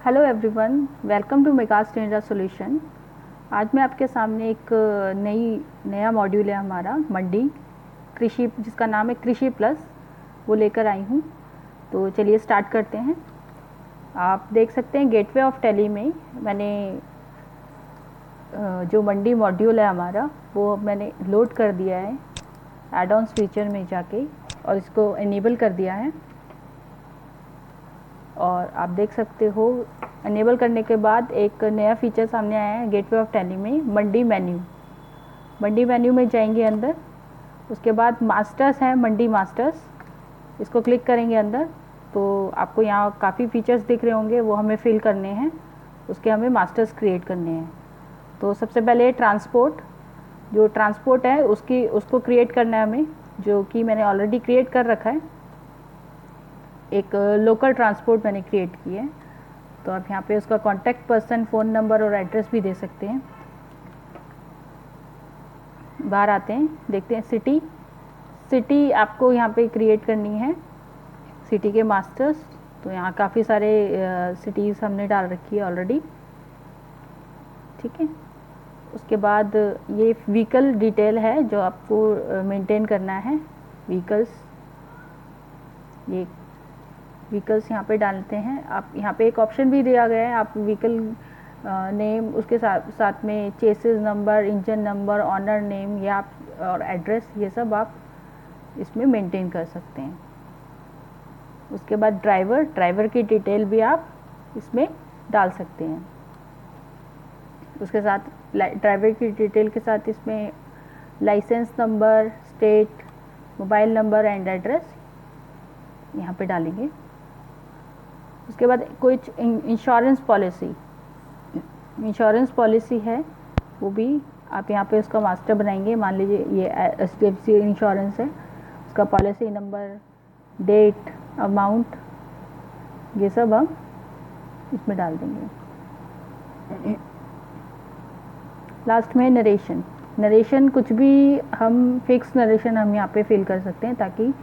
Hello everyone, welcome to Mega's tender solution. आज मैं आपके सामने एक नया मॉड्यूल है हमारा मंडी कृषि, जिसका नाम है कृषि प्लस, वो लेकर आई हूँ। तो चलिए स्टार्ट करते हैं। आप देख सकते हैं गेटवे ऑफ टैली में मैंने जो मंडी मॉड्यूल है हमारा वो मैंने लोड कर दिया है एड ऑन्स फीचर में जाके, और इसको इनेबल कर दिया है। और आप देख सकते हो इनेबल करने के बाद एक नया फीचर सामने आया है गेटवे ऑफ टैली में, मंडी मेन्यू। मंडी मेन्यू में जाएंगे अंदर, उसके बाद मास्टर्स है, मंडी मास्टर्स, इसको क्लिक करेंगे अंदर तो आपको यहाँ काफ़ी फीचर्स दिख रहे होंगे, वो हमें फिल करने हैं, उसके हमें मास्टर्स क्रिएट करने हैं। तो सबसे पहले ट्रांसपोर्ट, जो ट्रांसपोर्ट है उसको क्रिएट करना है हमें, जो कि मैंने ऑलरेडी क्रिएट कर रखा है। एक लोकल ट्रांसपोर्ट मैंने क्रिएट की है। तो आप यहाँ पे उसका कॉन्टैक्ट पर्सन, फ़ोन नंबर और एड्रेस भी दे सकते हैं। बाहर आते हैं, देखते हैं सिटी आपको यहाँ पे क्रिएट करनी है, सिटी के मास्टर्स। तो यहाँ काफ़ी सारे सिटीज़ हमने डाल रखी है ऑलरेडी, ठीक है। उसके बाद ये व्हीकल डिटेल है जो आपको मेंटेन करना है, व्हीकल्स, ये व्हीकल्स यहाँ पे डालते हैं आप। यहाँ पे एक ऑप्शन भी दिया गया है, आप व्हीकल नेम, उसके साथ में chassis number, engine number, owner name या और एड्रेस, ये सब आप इसमें मेंटेन कर सकते हैं। उसके बाद ड्राइवर की डिटेल भी आप इसमें डाल सकते हैं। उसके साथ ड्राइवर की डिटेल के साथ इसमें license number, state, mobile number and address यहाँ पे डालेंगे। उसके बाद कुछ इंश्योरेंस पॉलिसी है, वो भी आप यहाँ पे उसका मास्टर बनाएंगे। मान लीजिए ये HDFC इंश्योरेंस है, उसका पॉलिसी नंबर, डेट, अमाउंट, ये सब हम इसमें डाल देंगे। लास्ट में नरेशन कुछ भी हम फिक्स नरेशन हम यहाँ पे फिल कर सकते हैं, ताकि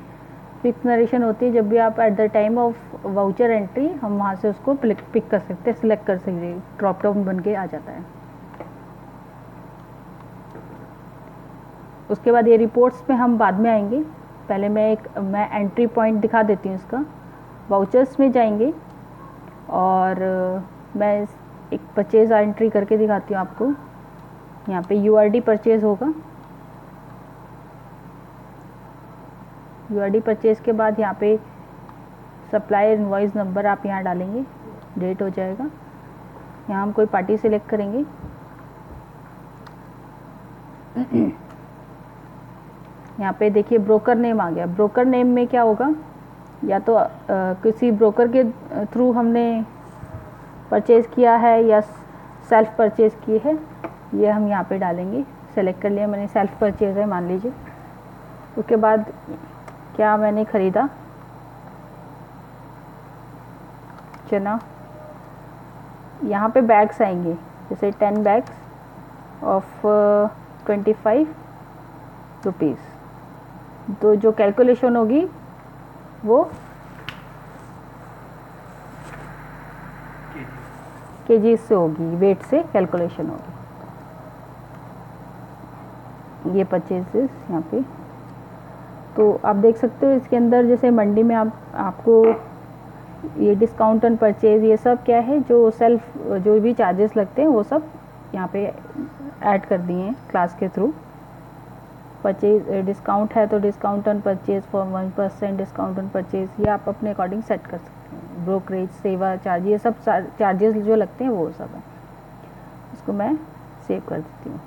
फिक्स नरेशन होती है जब भी आप at the time of voucher entry हम वहाँ से उसको पिक कर सकते हैं, सिलेक्ट कर सकते हैं, ड्रॉप डाउन बन के आ जाता है। उसके बाद ये रिपोर्ट्स में हम बाद में आएंगे, पहले मैं एंट्री पॉइंट दिखा देती हूँ इसका। वाउचर्स में जाएंगे और मैं एक परचेज एंट्री करके दिखाती हूँ आपको। यहाँ पे URD परचेज होगा, URD परचेज के बाद यहाँ पे सप्लायर इनवॉइस नंबर आप यहाँ डालेंगे, डेट हो जाएगा। यहाँ हम कोई पार्टी सिलेक्ट करेंगे। यहाँ पे देखिए ब्रोकर नेम आ गया। ब्रोकर नेम में क्या होगा, या तो किसी ब्रोकर के थ्रू हमने परचेज़ किया है या सेल्फ परचेज़ की है, ये हम यहाँ पे डालेंगे। सेलेक्ट कर लिया मैंने, सेल्फ परचेज़ है मान लीजिए। उसके बाद क्या मैंने ख़रीदा, चना। यहाँ पे बैग्स आएंगे, जैसे 10 बैग्स ऑफ 25 रुपीज़। तो जो कैलकुलेशन होगी वो केजी से होगी, वेट से कैलकुलेशन होगी। ये परचेजेस यहाँ पे, तो आप देख सकते हो इसके अंदर, जैसे मंडी में आपको ये डिस्काउंट ऑन परचेज, ये सब क्या है, जो सेल्फ जो भी चार्जेस लगते हैं वो सब यहाँ पे ऐड कर दिए हैं क्लास के थ्रू। परचेज डिस्काउंट है तो discount on purchase for 1% discount on purchase, ये आप अपने अकॉर्डिंग सेट कर सकते हैं। ब्रोकरेज, सेवा चार्ज, ये सब चार्जेस जो लगते हैं वो सब है। इसको मैं सेव कर देती हूँ।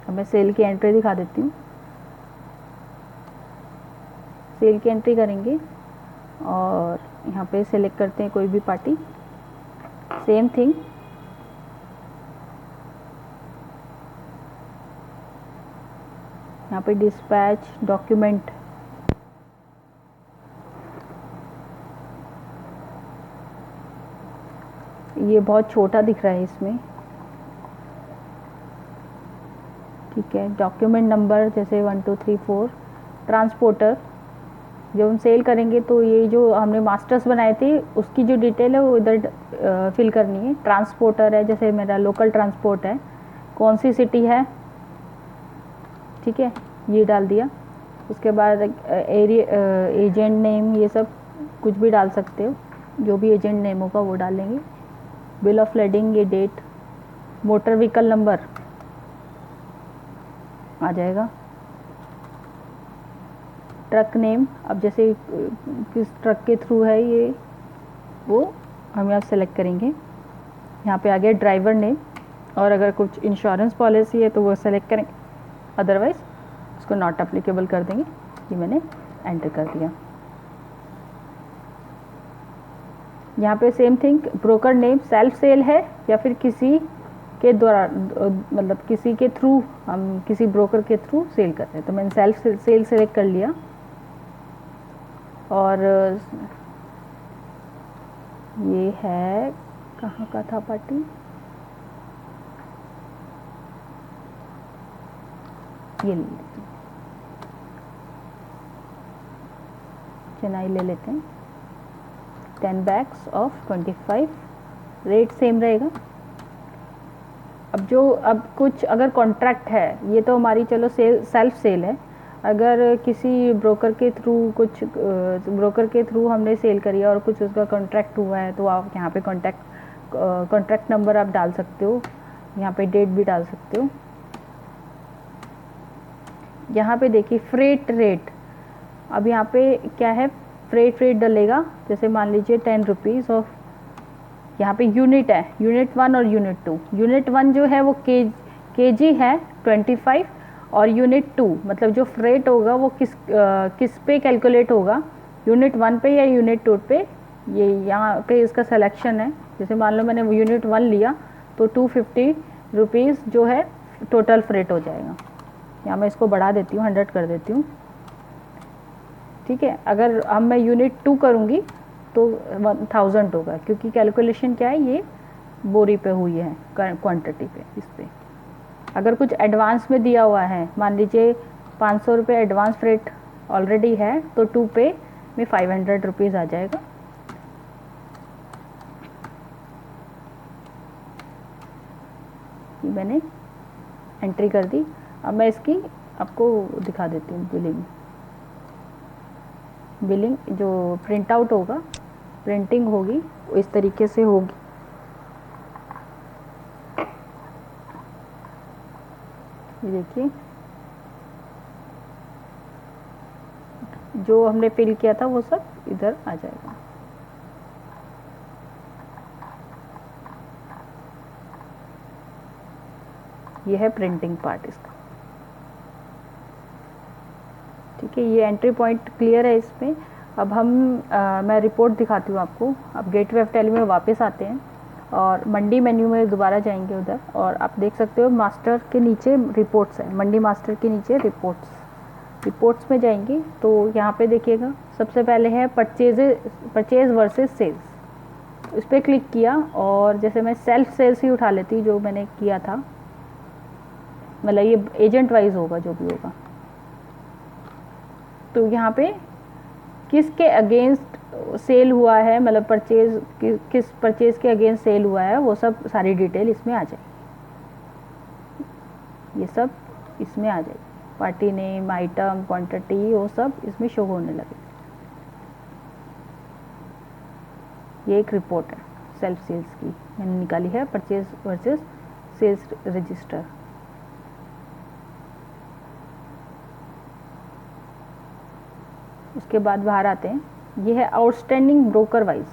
अब मैं सेल की एंट्री दिखा देती हूँ। सेल की एंट्री करेंगे और यहाँ पे सेलेक्ट करते हैं कोई भी पार्टी, सेम थिंग। यहाँ पे डिस्पैच डॉक्यूमेंट, ये बहुत छोटा दिख रहा है इसमें, ठीक है। डॉक्यूमेंट नंबर जैसे 1 2 3 4। ट्रांसपोर्टर, जब हम सेल करेंगे तो ये जो हमने मास्टर्स बनाए थे उसकी जो डिटेल है वो इधर फिल करनी है। ट्रांसपोर्टर है, जैसे मेरा लोकल ट्रांसपोर्ट है, कौन सी सिटी है, ठीक है, ये डाल दिया। उसके बाद एरिया, एजेंट नेम, ये सब कुछ भी डाल सकते हो, जो भी एजेंट नेम होगा वो डालेंगे। बिल ऑफ लेडिंग, ये डेट, मोटर व्हीकल नंबर आ जाएगा। ट्रक नेम, अब जैसे किस ट्रक के थ्रू है ये, वो हम यहाँ सेलेक्ट करेंगे। यहाँ पे आ गया ड्राइवर नेम, और अगर कुछ इंश्योरेंस पॉलिसी है तो वो सेलेक्ट करेंगे, अदरवाइज उसको नॉट अप्लीकेबल कर देंगे। ये मैंने एंटर कर दिया। यहाँ पे same thing, broker name, self sale है या फिर किसी के द्वारा, मतलब किसी के थ्रू, हम किसी ब्रोकर के थ्रू सेल कर रहे हैं, तो मैंने सेल्फ सेल सेलेक्ट कर लिया। और ये है, कहाँ का था पार्टी, ये ले लेते हैं, चेन्नई ले लेते हैं। 10 बैग्स ऑफ 25, रेट सेम रहेगा। अब कुछ अगर कॉन्ट्रैक्ट है, ये तो हमारी चलो सेल्फ सेल है, अगर किसी ब्रोकर के थ्रू, कुछ ब्रोकर के थ्रू हमने सेल करी है और कुछ उसका कॉन्ट्रैक्ट हुआ है, तो आप यहाँ पे कॉन्ट्रैक्ट नंबर आप डाल सकते हो, यहाँ पे डेट भी डाल सकते हो। यहाँ पे देखिए फ्रेट रेट, अब यहाँ पे क्या है, फ्रेट रेट डलेगा। जैसे मान लीजिए 10 रुपीज़ ऑफ, यहाँ पे यूनिट है, यूनिट 1 और यूनिट 2। यूनिट 1 जो है वो केजी है 25, और यूनिट 2 मतलब जो फ्रेट होगा वो किस पे कैलकुलेट होगा, यूनिट 1 पे या यूनिट 2 पे। ये यहाँ पे इसका सिलेक्शन है। जैसे मान लो मैंने यूनिट 1 लिया तो 250 रुपीज़ जो है टोटल फ्रेट हो जाएगा। यहाँ मैं इसको बढ़ा देती हूँ, 100 कर देती हूँ, ठीक है। अगर अब मैं यूनिट 2 करूँगी तो 1000 होगा, क्योंकि कैलकुलेशन क्या है, ये बोरी पे हुई है, क्वांटिटी पे, इस पे। अगर कुछ एडवांस में दिया हुआ है, मान लीजिए 500 रुपये एडवांस फ्रेट ऑलरेडी है, तो 2 पे में 500 रुपीज़ आ जाएगा। ये मैंने एंट्री कर दी। अब मैं इसकी आपको दिखा देती हूँ बिलिंग जो प्रिंट आउट होगा, प्रिंटिंग होगी, इस तरीके से होगी। ये देखिए, जो हमने फिल किया था वो सब इधर आ जाएगा। ये है प्रिंटिंग पार्ट इसका, ठीक है। ये एंट्री पॉइंट क्लियर है इसमें। अब मैं रिपोर्ट दिखाती हूँ आपको। अब गेटवे ऑफ टैली में वापस आते हैं और मंडी मेन्यू में दोबारा जाएंगे उधर, और आप देख सकते हो मास्टर के नीचे रिपोर्ट्स है, मंडी मास्टर के नीचे रिपोर्ट्स में जाएंगे तो यहाँ पे देखिएगा, सबसे पहले है परचेज वर्सेस सेल्स। इस पर क्लिक किया और जैसे मैं सेल्फ सेल्स ही उठा लेती, जो मैंने किया था, मतलब ये एजेंट वाइज होगा जो भी होगा। तो यहाँ पे किसके अगेंस्ट सेल हुआ है, मतलब किस परचेज के अगेंस्ट सेल हुआ है, वो सब सारी डिटेल इसमें आ जाएगी। ये सब इसमें आ जाएगी, पार्टी नेम, आइटम, क्वांटिटी, वो सब इसमें शो होने लगे। ये एक रिपोर्ट है सेल्फ सेल्स की, मैंने निकाली है, परचेज वर्सेस सेल्स रजिस्टर। उसके बाद बाहर आते हैं, ये है आउटस्टैंडिंग ब्रोकर वाइज।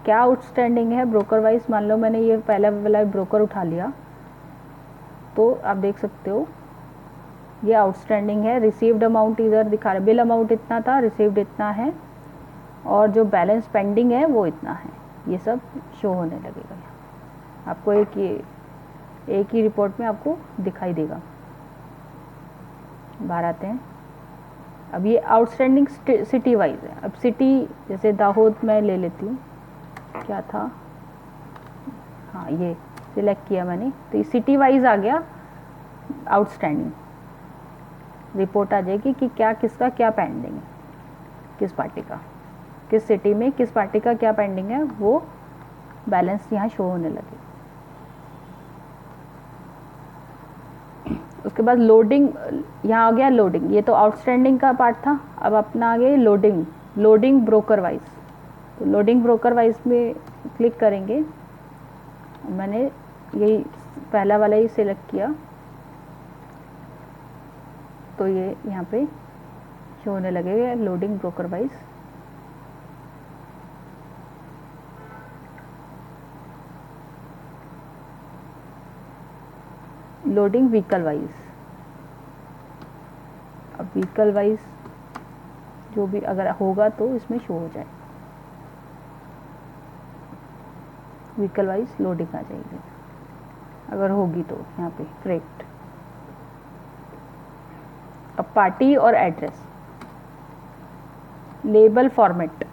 क्या आउटस्टैंडिंग है ब्रोकर वाइज, मान लो मैंने ये पहला वाला ब्रोकर उठा लिया, तो आप देख सकते हो ये आउटस्टैंडिंग है। रिसीव्ड अमाउंट इधर दिखा रहा है, बिल अमाउंट इतना था, रिसीव्ड इतना है, और जो बैलेंस पेंडिंग है वो इतना है। ये सब शो होने लगेगा आपको, एक ही रिपोर्ट में आपको दिखाई देगा। बाहर आते हैं, अब ये आउटस्टैंडिंग सिटी वाइज है। अब सिटी जैसे दाहोद मैं ले लेती हूँ, क्या था, हाँ ये सिलेक्ट किया मैंने, तो ये सिटी वाइज आ गया आउटस्टैंडिंग। रिपोर्ट आ जाएगी कि क्या किसका क्या पेंडिंग है। किस पार्टी का, किस सिटी में किस पार्टी का क्या पेंडिंग है, वो बैलेंस यहाँ शो होने लगे। उसके बाद लोडिंग, यहाँ आ गया लोडिंग, ये तो आउटस्टैंडिंग का पार्ट था। अब अपना आ गया लोडिंग, लोडिंग ब्रोकर वाइज। तो लोडिंग ब्रोकर वाइज में क्लिक करेंगे, मैंने यही पहला वाला ही सिलेक्ट किया, तो ये यहाँ पे शो होने लगेगा loading broker wise. Loading vehicle wise, अब व्हीकल वाइज जो भी अगर होगा तो इसमें शो हो जाए, व्हीकल वाइज लोडिंग आ जाएगी अगर होगी तो यहाँ पे करेक्ट। अब पार्टी और एड्रेस, लेबल फॉर्मेट,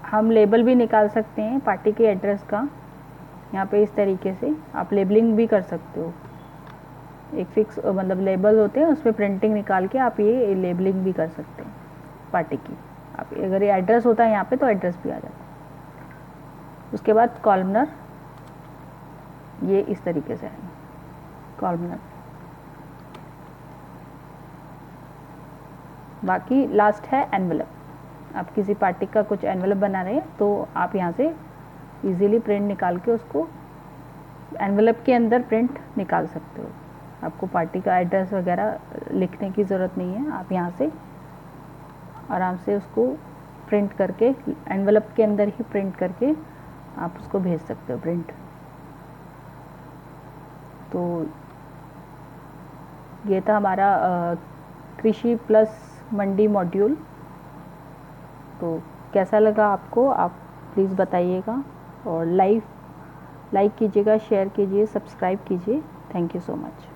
हम लेबल भी निकाल सकते हैं पार्टी के एड्रेस का। यहाँ पे इस तरीके से आप लेबलिंग भी कर सकते हो, एक फिक्स मतलब लेबल होते हैं, उस पर प्रिंटिंग निकाल के आप ये लेबलिंग भी कर सकते हैं पार्टी की। आप अगर ये एड्रेस होता है यहाँ पे तो एड्रेस भी आ जाता है। उसके बाद कॉलमनर, ये इस तरीके से है कॉलमनर। बाकी लास्ट है एनवेलप, आप किसी पार्टी का कुछ एनवेलप बना रहे हैं तो आप यहाँ से इजीली प्रिंट निकाल के उसको एनवेलप के अंदर प्रिंट निकाल सकते हो। आपको पार्टी का एड्रेस वगैरह लिखने की ज़रूरत नहीं है, आप यहाँ से आराम से उसको प्रिंट करके एनवेलप के अंदर ही प्रिंट करके आप उसको भेज सकते हो प्रिंट। तो ये था हमारा कृषि प्लस मंडी मॉड्यूल। तो कैसा लगा आपको, आप प्लीज़ बताइएगा, और लाइक कीजिएगा, शेयर कीजिए, सब्सक्राइब कीजिए। Thank you so much.